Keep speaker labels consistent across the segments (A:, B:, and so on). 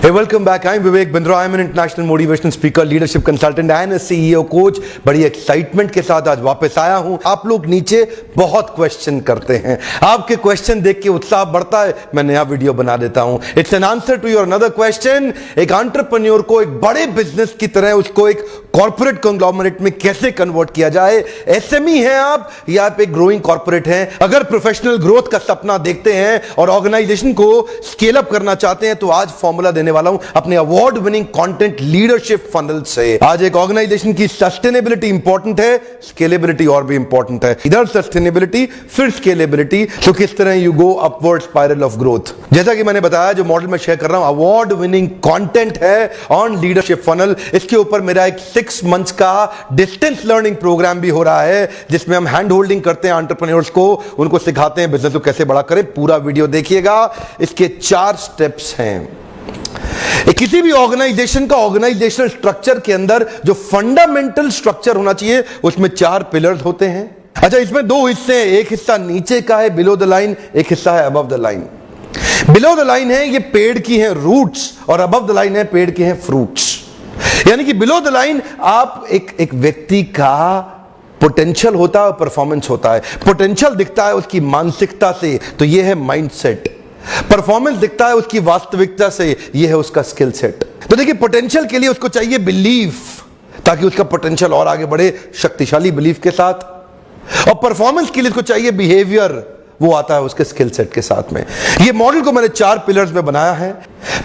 A: Hey, welcome back. I'm Vivek Bindra. I'm an international motivational speaker, leadership consultant and a CEO coach. बड़ी excitement के साथ आज वापस आया हूं। आप लोग नीचे बहुत क्वेश्चन करते हैं, आपके क्वेश्चन देख के उत्साह बढ़ता है, मैं नया वीडियो बना देता हूं। It's an answer to your another question. एक एंटरप्रेन्योर को एक बड़े बिजनेस की तरह उसको एक कॉर्पोरेट कंग्लोमरेट में कैसे कन्वर्ट किया जाए। एसएमई हैं आप या आप एक ग्रोइंग कॉर्पोरेट हैं, अगर प्रोफेशनल ग्रोथ का सपना देखते हैं और ऑर्गेनाइजेशन को स्केल अप करना चाहते हैं तो आज फॉर्मूला देने वाला हूं अपने award winning content leadership funnel से। आज एक ऑर्गेनाइजेशन की सस्टेनेबिलिटी इंपॉर्टेंट है, स्केलेबिलिटी और भी इंपॉर्टेंट है। इधर सस्टेनेबिलिटी फिर स्केलेबिलिटी, तो किस तरह you go upward spiral of growth. जैसा कि मैंने बताया, जो मॉडल मैं शेयर कर रहा हूं अवार्ड विनिंग कंटेंट है ऑन लीडरशिप फनल। इसके ऊपर मेरा एक 6 मंथ्स का डिस्टेंस लर्निंग प्रोग्राम भी हो रहा है, जिसमें हम हैंड होल्डिंग करते हैं एंटरप्रेन्योर्स को, उनको सिखाते हैं बिजनेस को कैसे बड़ा करें। पूरा वीडियो देखिएगा। इसके 4 स्टेप्स हैं। किसी भी ऑर्गेनाइजेशन का ऑर्गेनाइजेशनल स्ट्रक्चर के अंदर जो फंडामेंटल स्ट्रक्चर होना चाहिए उसमें 4 पिलर्स होते हैं। अच्छा, इसमें 2 हिस्से हैं, एक हिस्सा नीचे का है बिलो द लाइन, एक हिस्सा है above the line. Below the line है ये पेड़ की है रूट्स और अबव द लाइन है पेड़ के हैं फ्रूट्स। यानी कि बिलो द लाइन आप एक व्यक्ति का पोटेंशियल होता है और परफॉर्मेंस होता है। पोटेंशियल दिखता है उसकी मानसिकता से, तो ये है माइंडसेट। परफॉर्मेंस दिखता है उसकी वास्तविकता से, यह है उसका स्किल सेट। तो देखिए, पोटेंशियल के लिए उसको चाहिए बिलीफ, ताकि उसका पोटेंशियल और आगे बढ़े शक्तिशाली बिलीफ के साथ, और परफॉर्मेंस के लिए उसको चाहिए बिहेवियर, वो आता है उसके स्किल सेट के साथ में। ये मॉडल को मैंने 4 पिलर्स में बनाया है।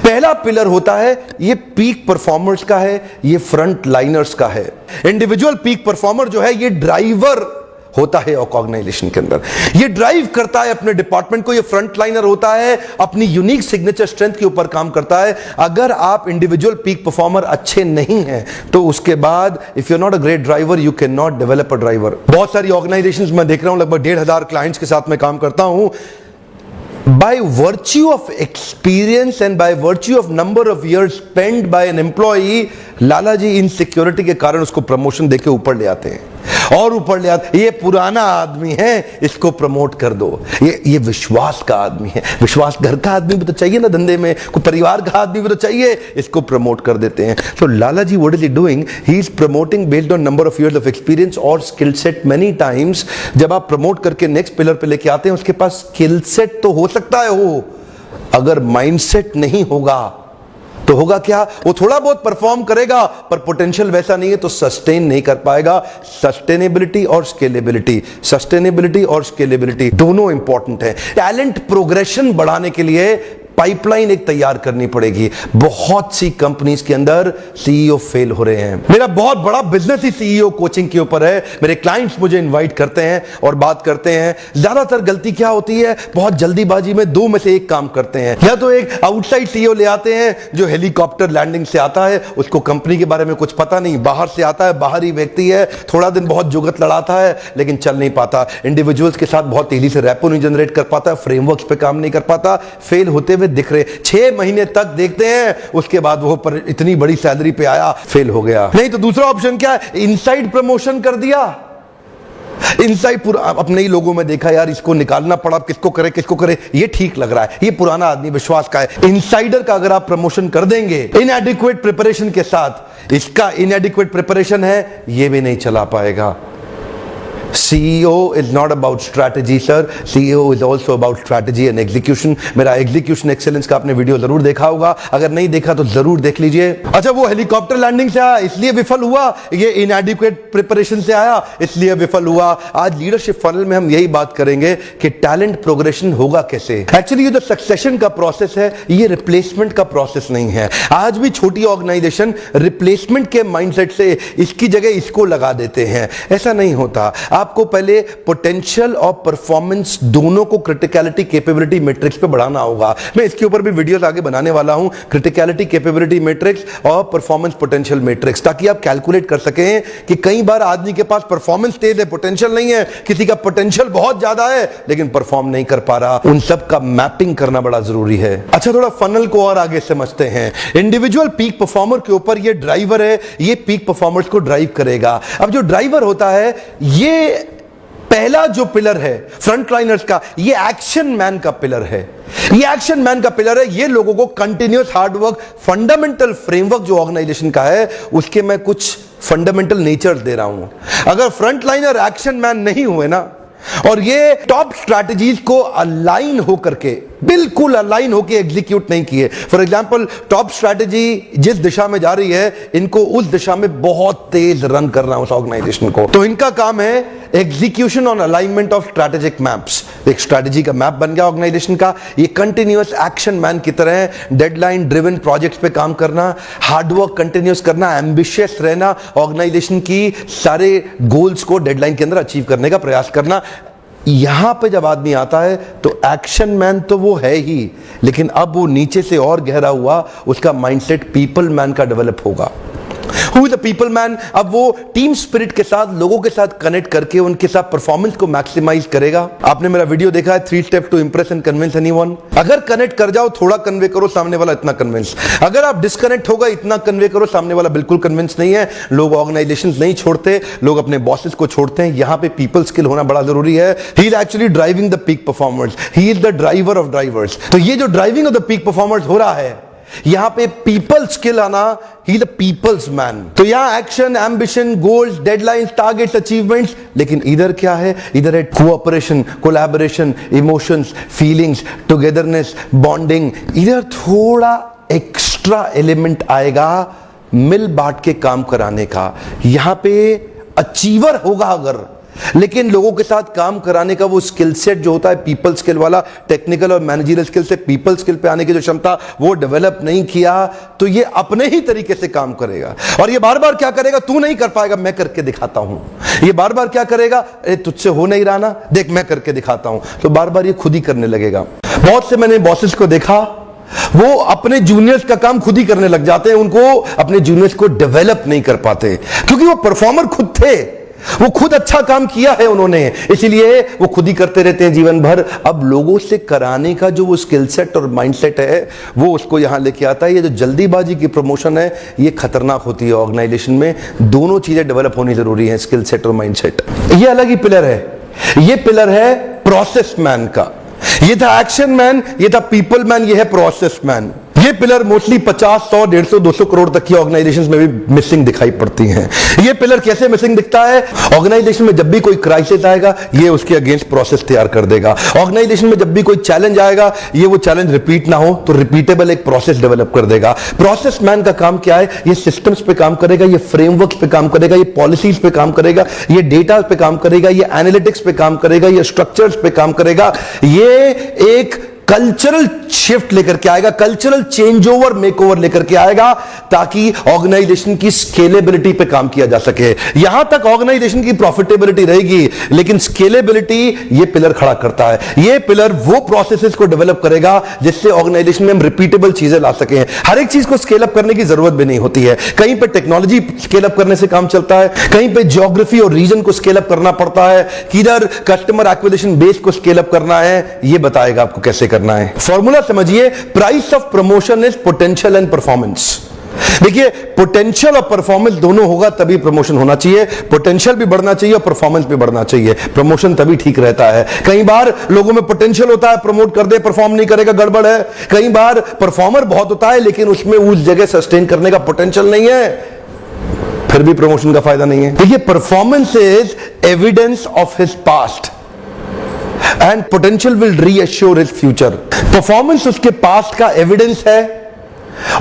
A: पहला पिलर होता है ये पीक परफॉर्मर्स का है, ये फ्रंट लाइनर्स का है। इंडिविजुअल पीक परफॉर्मर जो है ये ड्राइवर होता है ऑर्गेनाइजेशन के अंदर, ये ड्राइव करता है अपने डिपार्टमेंट को। ये फ्रंट लाइनर होता है, अपनी यूनिक सिग्नेचर स्ट्रेंथ के ऊपर काम करता है। अगर आप इंडिविजुअल पीक परफॉर्मर अच्छे नहीं हैं तो उसके बाद if you are not a great driver you can not develop a driver. बहुत सारी ऑर्गेनाइजेशंस मैं देख रहा हूं, लगभग 1,500 क्लाइंट्स के साथ मैं काम करता हूं। By virtue of experience and by virtue of number of years spent by an employee, Lala ji insecurity के कारण उसको प्रमोशन देके ऊपर ले आते हैं और ऊपर ले आते। ये पुराना आदमी है, इसको प्रमोट कर दो। ये विश्वास का आदमी है, विश्वास घर का आदमी भी तो चाहिए ना धंधे में, कोई परिवार का आदमी भी तो चाहिए, इसको प्रमोट कर देते हैं। तो Lala ji what is he doing, he is promoting based on number of years of experience और स्किल सेट। मेनी टाइम्स जब आप प्रमोट करके नेक्स्ट पिलर पे लेके आते हैं, उसके पास स्किल सेट तो हो सकता है हो, अगर माइंडसेट नहीं होगा तो होगा क्या, वो थोड़ा बहुत परफॉर्म करेगा पर पोटेंशियल वैसा नहीं है तो सस्टेन नहीं कर पाएगा। सस्टेनेबिलिटी और स्केलेबिलिटी, सस्टेनेबिलिटी और स्केलेबिलिटी दोनों इंपॉर्टेंट है। टैलेंट प्रोग्रेशन बढ़ाने के लिए पाइपलाइन एक तैयार करनी पड़ेगी। बहुत सी कंपनीज के अंदर सीईओ फेल हो रहे हैं। मेरा बहुत बड़ा बिजनेस ही सीईओ कोचिंग के ऊपर है। मेरे क्लाइंट्स मुझे इनवाइट करते हैं और बात करते हैं। ज्यादातर गलती क्या होती है, बहुत जल्दीबाजी में 2 में से एक काम करते हैं। या तो एक आउटसाइड सीईओ ले आते हैं जो हेलीकॉप्टर लैंडिंग से आता है, उसको कंपनी के बारे में कुछ पता नहीं, बाहर से आता है, बाहरी व्यक्ति है, थोड़ा दिन बहुत जुगत लड़ाता है लेकिन चल नहीं पाता, इंडिविजुअल्स के साथ बहुत तेजी से रैपो नहीं जनरेट कर पाता, फ्रेमवर्क्स पे काम नहीं कर पाता, फेल होते दिख रहे। 6 महीने तक देखते हैं, उसके बाद वो पर इतनी बड़ी सैलरी पे आया, फेल हो गया। नहीं तो दूसरा ऑप्शन क्या है, इनसाइड प्रमोशन कर दिया। इनसाइड पूरा अपने ही लोगों में देखा, यार इसको निकालना पड़ा, किसको करे, ये ठीक लग रहा है, ये पुराना आदमी विश्वास का है। इनसाइडर का अगर आप प्रमोशन कर देंगे इनएडिक्वेट प्रिपरेशन के साथ, इसका इनएडिक्वेट प्रिपरेशन है, ये भी नहीं चला पाएगा। CEO is not about strategy sir, CEO is also about strategy and execution। मेरा एग्जीक्यूशन एक्सेलेंस का आपने वीडियो जरूर देखा होगा, अगर नहीं देखा तो जरूर देख लीजिए। अच्छा, वो हेलीकॉप्टर लैंडिंग से आया इसलिए विफल हुआ, ये इनएडिक्वेट प्रिपरेशन से आया इसलिए विफल हुआ। आज लीडरशिप फनल में हम यही बात करेंगे कि टैलेंट प्रोग्रेशन होगा कैसे। एक्चुअली ये जो सक्सेशन का प्रोसेस है ये रिप्लेसमेंट का प्रोसेस नहीं है। आज भी छोटी ऑर्गेनाइजेशन रिप्लेसमेंट के माइंडसेट से इसकी जगह इसको लगा देते हैं, ऐसा नहीं होता। आपको पहले पोटेंशियल और परफॉर्मेंस दोनों को क्रिटिकलिटी कैपेबिलिटी मैट्रिक्स पे बढ़ाना होगा। मैं इसके ऊपर भी वीडियोस आगे बनाने वाला हूं, क्रिटिकलिटी कैपेबिलिटी मैट्रिक्स और परफॉर्मेंस पोटेंशियल मैट्रिक्स, ताकि आप कैलकुलेट कर सकें कि कई बार आदमी के पास परफॉर्मेंस तेज है, पोटेंशियल नहीं है, किसी का पोटेंशियल बहुत ज्यादा है लेकिन परफॉर्म नहीं कर पा रहा। उन सब का मैपिंग करना बड़ा जरूरी है। अच्छा, थोड़ा फनल को और आगे समझते हैं। इंडिविजुअल पीक परफॉर्मर के ऊपर ये ड्राइवर है, ये पीक परफॉर्मर्स को ड्राइव करेगा। अब जो ड्राइवर होता है ये पहला जो पिलर है फ्रंटलाइनर्स का, ये एक्शन मैन का पिलर है। ये एक्शन मैन का पिलर है। ये लोगों को कंटिन्यूअस हार्डवर्क, फंडामेंटल फ्रेमवर्क जो ऑर्गेनाइजेशन का है उसके मैं कुछ फंडामेंटल नेचर दे रहा हूं। अगर फ्रंटलाइनर एक्शन मैन नहीं हुए ना, और ये टॉप स्ट्रैटेजीज को अलाइन होकर के, बिल्कुल अलाइन होकर एग्जीक्यूट नहीं किए, फॉर एग्जांपल टॉप स्ट्रैटेजी जिस दिशा में जा रही है, इनको उस दिशा में बहुत तेज रन करना उस ऑर्गेनाइजेशन को, तो इनका काम है execution on alignment of strategic maps. एक स्ट्रैटेजी का मैप बन गया ऑर्गेनाइजेशन का, ये कंटिन्यूअस एक्शन मैन की तरह डेडलाइन ड्रिवन प्रोजेक्ट्स पे काम करना, हार्डवर्क कंटिन्यूअस करना, एम्बिशियस रहना, ऑर्गेनाइजेशन की सारे गोल्स को डेडलाइन के अंदर अचीव करने का प्रयास करना। यहां पे जब आदमी आता है तो एक्शन मैन तो वो है ही, लेकिन अब वो नीचे से और गहरा हुआ उसका माइंडसेट पीपल मैन का डेवलप होगा। Who is the people man? अब वो टीम स्पिरिट के साथ, लोगों के साथ कनेक्ट करके उनके साथ परफॉर्मेंस को मैक्सिमाइज करेगा। आपने मेरा वीडियो देखा है 3 steps to impress and convince anyone. अगर कनेक्ट कर जाओ, थोड़ा कन्वे करो, सामने वाला इतना कन्विंस। अगर आप डिस्कनेक्ट होगा, इतना कन्वे करो, सामने वाला बिल्कुल कन्विंस नहीं है। लोग ऑर्गेनाइजेशन नहीं छोड़ते, लोग अपने बॉसेस को छोड़ते हैं। यहां पे पीपल स्किल होना बड़ा जरूरी है। He is actually driving the peak performers, he is the driver of drivers. तो ये जो driving of the peak performers हो रहा है, यहां पे पीपल स्किल आना, ही द पीपल्स मैन। तो यहां action, ambition, goals, deadlines, targets, achievements, लेकिन इधर क्या है? इधर है cooperation, collaboration, emotions, feelings, togetherness, bonding. इधर थोड़ा एक्स्ट्रा एलिमेंट आएगा मिल बांट के काम कराने का। यहां पे अचीवर होगा अगर, लेकिन लोगों के साथ काम कराने का वो स्किल सेट जो होता है पीपल स्किल वाला, टेक्निकल और मैनेजरियल स्किल से पीपल स्किल पे आने की जो क्षमता वो डेवलप नहीं किया, तो ये अपने ही तरीके से काम करेगा। और ये बार बार क्या करेगा? तू नहीं कर पाएगा, मैं करके दिखाता हूं। ये बार बार क्या करेगा? अरे तुझसे हो नहीं रहा ना, देख मैं करके दिखाता हूं। तो बार बार ये खुद ही करने लगेगा। बहुत से मैंने बॉसेस को देखा, वो अपने जूनियर्स का काम खुद ही करने लग जाते हैं, उनको अपने जूनियर्स को डेवलप नहीं कर पाते, क्योंकि वो परफॉर्मर खुद थे, वो खुद अच्छा काम किया है उन्होंने, इसलिए वो खुद ही करते रहते हैं जीवन भर। अब लोगों से कराने का जो वो स्किल सेट और माइंडसेट है, वो उसको यहां लेके आता है। ये जो जल्दीबाजी की प्रमोशन है, ये खतरनाक होती है ऑर्गेनाइजेशन में। दोनों चीजें डेवलप होनी जरूरी है, स्किल सेट और माइंडसेट। ये अलग ही पिलर है। ये पिलर है प्रोसेस मैन का। ये था एक्शन मैन, ये था पीपल मैन, ये है प्रोसेस मैन। ये पिलर मोस्टली 50, 100, 150, 200 करोड़ तक की ऑर्गेनाइजेशंस में भी मिसिंग दिखाई पड़ती हैं। ये पिलर कैसे मिसिंग दिखता है? ऑर्गेनाइजेशन में जब भी कोई क्राइसिस आएगा, ये उसके अगेंस्ट प्रोसेस तैयार कर देगा। ऑर्गेनाइजेशन में जब भी कोई चैलेंज आएगा, ये वो चैलेंज रिपीट ना हो तो रिपीटेबल एक प्रोसेस डेवलप कर देगा। प्रोसेस मैन का काम क्या है? ये सिस्टम्स पे काम करेगा, ये फ्रेमवर्क पे काम करेगा, ये पॉलिसीज पे काम करेगा, ये डेटा पे काम करेगा, ये एनालिटिक्स पे काम करेगा, ये स्ट्रक्चर्स पे काम करेगा। ये एक कल्चरल शिफ्ट लेकर के आएगा, cultural change over, make over लेकर के आएगा, ताकि ऑर्गेनाइजेशन की स्केलेबिलिटी पे काम किया जा सके। यहां तक ऑर्गेनाइजेशन की प्रॉफिटेबिलिटी रहेगी, लेकिन स्केलेबिलिटी ये पिलर खड़ा करता है। ये पिलर वो प्रोसेसेस को डेवलप करेगा जिससे ऑर्गेनाइजेशन में हम रिपीटेबल चीजें ला सके। हर एक चीज को स्केल अप करने की जरूरत भी नहीं होती है। कहीं पे टेक्नोलॉजी स्केल अप करने से काम चलता है, कहीं पे ज्योग्राफी और रीजन को स्केल अप करना पड़ता है, किधर कस्टमर एक्विजिशन बेस को स्केल अप करना है, ये बताएगा आपको कैसे करना है। फॉर्मूला समझिए, price of promotion is potential and performance. देखिए, पोटेंशियल और परफॉर्मेंस दोनों होगा तभी प्रमोशन होना चाहिए। पोटेंशियल भी बढ़ना चाहिए और परफॉर्मेंस भी बढ़ना चाहिए, प्रमोशन तभी ठीक रहता है। कई बार लोगों में पोटेंशियल होता है, प्रमोट कर दे, परफॉर्म नहीं करेगा, गड़बड़ है। कई बार परफॉर्मर बहुत होता है, लेकिन उसमें उस जगह सस्टेन करने का पोटेंशियल नहीं है, फिर भी प्रमोशन का फायदा नहीं है। देखिए, performance is evidence of his past and potential will reassure his future। Performance उसके पास्ट का एविडेंस है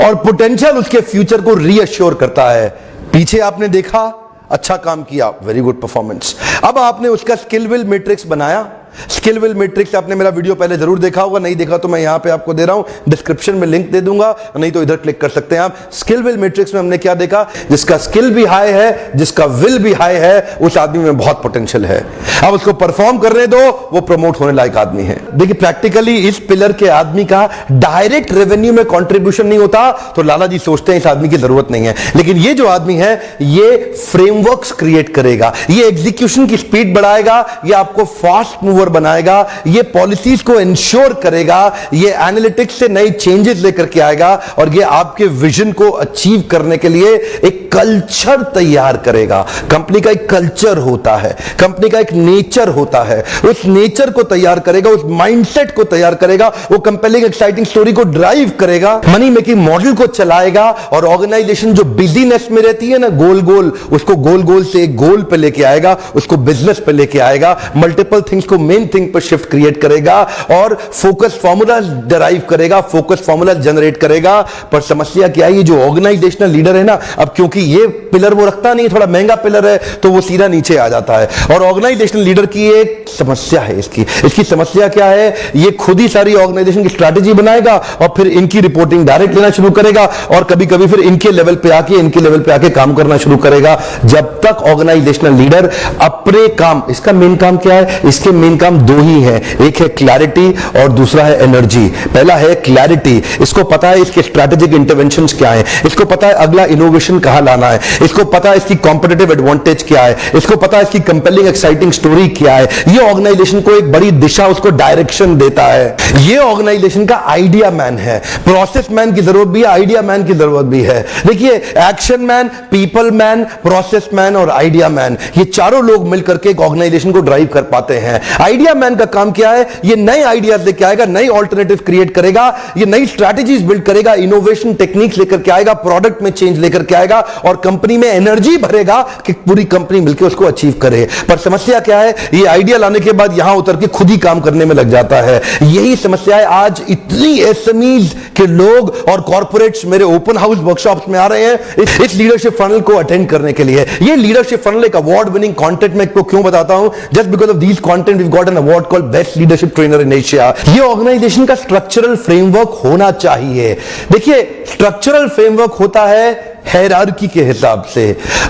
A: और पोटेंशियल उसके फ्यूचर को रीअश्योर करता है। पीछे आपने देखा, अच्छा काम किया, वेरी गुड परफॉर्मेंस। अब आपने उसका स्किल विल मैट्रिक्स बनाया। स्किल विल मैट्रिक्स आपने मेरा वीडियो पहले जरूर देखा होगा, नहीं देखा तो मैं यहां पे आपको दे रहा हूं, डिस्क्रिप्शन में लिंक दे दूंगा, नहीं तो इधर क्लिक कर सकते हैं आप। स्किल विल मैट्रिक्स में हमने क्या देखा? जिसका स्किल भी हाई है, जिसका विल भी हाई है, उस आदमी में बहुत पोटेंशियल है। अब उसको परफॉर्म करने दो, वो प्रमोट होने लायक आदमी है। देखिए, प्रैक्टिकली इस पिलर के आदमी का डायरेक्ट रेवेन्यू में कॉन्ट्रीब्यूशन नहीं होता, तो लाला जी सोचते हैं इस आदमी की जरूरत नहीं है। लेकिन ये जो आदमी है, ये फ्रेमवर्क्स क्रिएट करेगा, ये एग्जीक्यूशन की स्पीड बढ़ाएगा, ये आपको फास्ट मूवर मूवर बनाएगा, ये पॉलिसीज को इंश्योर करेगा, ये एनालिटिक्स से नए चेंजेस लेकर के आएगा और ये आपके विजन को अचीव करने के लिए एक कल्चर तैयार करेगा। कंपनी का एक कल्चर होता है, कंपनी का एक नेचर होता है, उस नेचर को तैयार करेगा, उस माइंडसेट को तैयार करेगा, वो कंपेलिंग एक्साइटिंग स्टोरी को ड्राइव करेगा, मनी मेकिंग मॉडल को चलाएगा और ऑर्गेनाइजेशन जो बिजीनेस में रहती है ना गोल गोल, उसको गोल गोल से एक गोल पे लेके आएगा, उसको बिजनेस पे लेके आएगा, मल्टीपल थिंग्स को मेन थिंग पर शिफ्ट क्रिएट करेगा और फोकस फॉर्मूला डिराइव करेगा, फोकस फॉर्मूला जनरेट करेगा। पर समस्या क्या है, ये जो ऑर्गेनाइजेशनल लीडर है ना, अब क्योंकि ये पिलर वो रखता नहीं, थोड़ा महंगा पिलर है, तो वो सीधा नीचे आ जाता है। और ऑर्गेनाइजेशनल लीडर की एक समस्या है, इसकी समस्या क्या है, ये खुद ही सारी ऑर्गेनाइजेशन की स्ट्रैटेजी बनाएगा और फिर इनकी रिपोर्टिंग डायरेक्ट लेना शुरू करेगा और कभी कभी फिर इनके लेवल पे आके काम करना शुरू करेगा। जब तक ऑर्गेनाइजेशनल लीडर अपने काम, इसका मेन काम क्या है, इसके मेन काम दो ही है, एक है क्लैरिटी और दूसरा है एनर्जी। पहला है क्लैरिटी, इसको पता है इसके स्ट्रैटेजिक इंटरवेंशंस क्या है, इसको पता है अगला इनोवेशन कहां लाना है, इसको पता है इसकी कॉम्पिटिटिव एडवांटेज क्या है, इसको पता है इसकी कंपेलिंग एक्साइटिंग स्टोरी क्या है। ये ऑर्गेनाइजेशन को एक बड़ी दिशा, उसको डायरेक्शन देता है। ये ऑर्गेनाइजेशन का आइडिया मैन है। प्रोसेस मैन की जरूरत भी है, आइडिया मैन की जरूरत भी है। देखिए, action man, people man, process man और आइडिया मैन, ये चारों लोग मिलकर के एक ऑर्गेनाइजेशन को ड्राइव कर पाते हैं। आइडिया मैन का काम क्या है, ये नए आइडियाज लेके आएगा, नई ऑल्टरनेटिव क्रिएट करेगा, ये नई स्ट्रैटेजीज बिल्ड करेगा, इनोवेशन टेक्निक्स लेकर के आएगा, प्रोडक्ट में चेंज लेकर के आएगा और कंपनी में एनर्जी भरेगा कि पूरी कंपनी मिलकर उसको अचीव करे। पर समस्या क्या है, ये आइडिया लाने के बाद यहां उतर के खुद ही काम करने में लग जाता है। यही समस्या है, आज इतनी एसएमईज के लोग और कॉर्पोरेट्स मेरे ओपन हाउस वर्कशॉप्स में आ रहे हैं इस लीडरशिप फनल को अटेंड करने के लिए। ये लीडरशिप फनल एक अवार्ड विनिंग कंटेंट में आपको क्यों बताता हूं, just because of this content we got an award called best leadership trainer in Asia. ये ऑर्गेनाइजेशन का स्ट्रक्चरल फ्रेमवर्क होना चाहिए। देखिए, स्ट्रक्चरल फ्रेमवर्क होता है हायरार्की के हिसाब से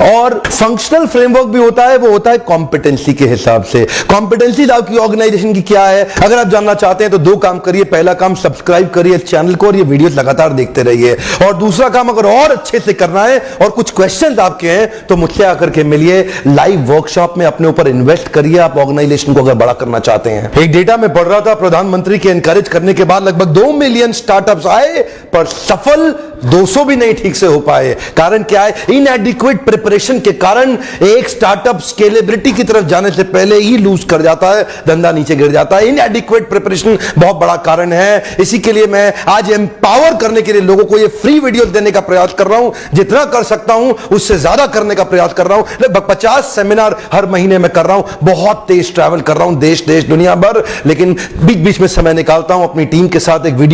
A: और फंक्शनल फ्रेमवर्क भी होता है, वो होता है कॉम्पिटेंसी के हिसाब से। कॉम्पिटेंसी आपकी ऑर्गेनाइजेशन की क्या है, अगर आप जानना चाहते हैं तो दो काम करिए। पहला काम, सब्सक्राइब करिए चैनल को और ये वीडियो लगातार देखते रहिए। और दूसरा काम, अगर और अच्छे से करना है और कुछ क्वेश्चंस आपके हैं तो मुझसे आकर के मिलिए, लाइव वर्कशॉप में अपने ऊपर इन्वेस्ट करिए। आप ऑर्गेनाइजेशन को अगर बड़ा करना चाहते हैं। एक डेटा में पढ़ रहा था, प्रधानमंत्री के एनकरेज करने के बाद लगभग 2 मिलियन स्टार्टअप्स आए पर सफल 200 भी नहीं ठीक से हो पाए। कारण क्या है, इनएडिक्वेट प्रिपरेशन के कारण एक स्टार्टअप स्केलेबिलिटी की तरफ जाने से पहले ही लूज कर जाता है, धंधा नीचे गिर जाता है। इनएडिक्वेट प्रिपरेशन बहुत बड़ा कारण है। इसी के लिए मैं आज एम्पावर करने के लिए लोगों को ये फ्री वीडियो देने का प्रयास कर रहा हूं। जितना कर सकता हूं उससे ज्यादा करने का प्रयास कर रहा हूं। लगभग 50 सेमिनार हर महीने में कर रहा हूं। बहुत तेज ट्रैवल कर रहा हूं, देश दुनिया भर, लेकिन बीच बीच में समय निकालता हूं अपनी टीम के साथ एक वीडियो